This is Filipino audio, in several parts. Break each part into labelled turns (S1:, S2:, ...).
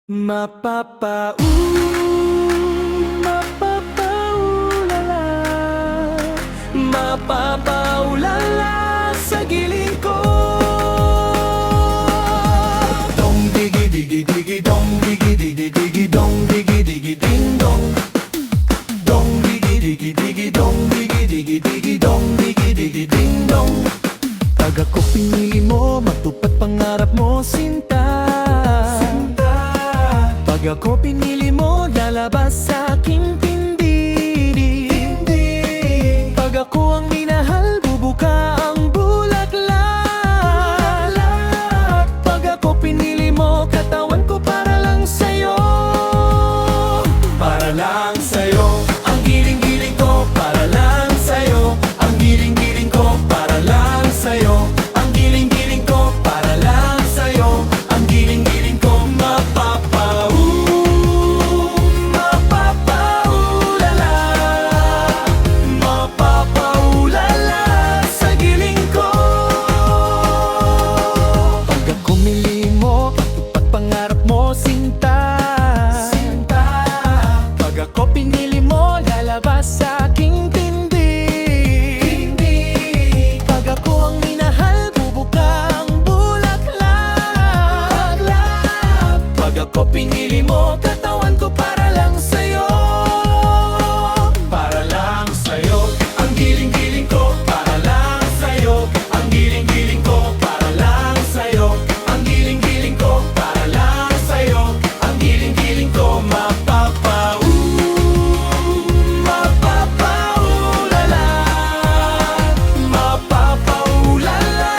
S1: Mapapaulala, mapapaulala sa giling ko. Dong digi digi digi dong digi digi digi dong digi digi ding dong. Dong digi digi digi dong digi digi digi dong digi digi ding dong. Pag ako pinili mo, matupad pangarap mo, sinta. Pag ako pinili mo, lalabas sa aking tindirin. Pag ako ang minahal, bubuka ang bulaklak. Pag ako pinili mo, katawan ko para lang sa'yo. Para lang sa'yo, ang giling-giling ko, para lang sa'yo. Ang giling-giling ko, para lang sa'yo. Ang giling-giling ko, para lang sa'yo. Ang giling-giling ko, mapapaulala sa giling ko. Pag ako mili mo, patupad pangarap mo, sinta. Pag ako pinili mo, lalabas sa aking tindig. Pag ako ang minahal, bubuka ang bulaklak. Pag ako pinili mo, katawan ko para lang sa'yo. Para lang sa'yo, ang giling-giling ko, para lang sa'yo. Ang giling-giling ko, para lang sa'yo. Ang giling-giling ko, para lang sa'yo. Ang giling-giling ko, mapapaulala, mapapaulala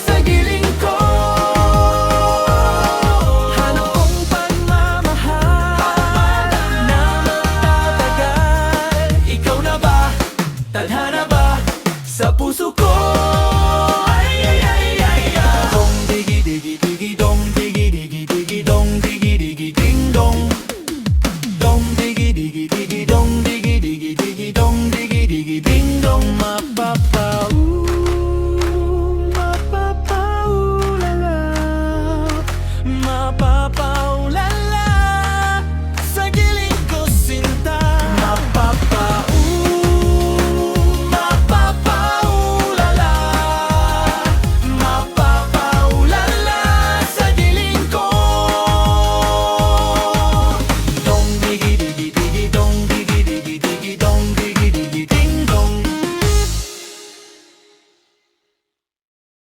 S1: sa giling ko. Hanap kong pagmamahal na magtatagal. Ikaw na ba? Tadhana ba sa puso ko? Ay, ay, ay, ay, ay. Dong digi digi digi dong digi digi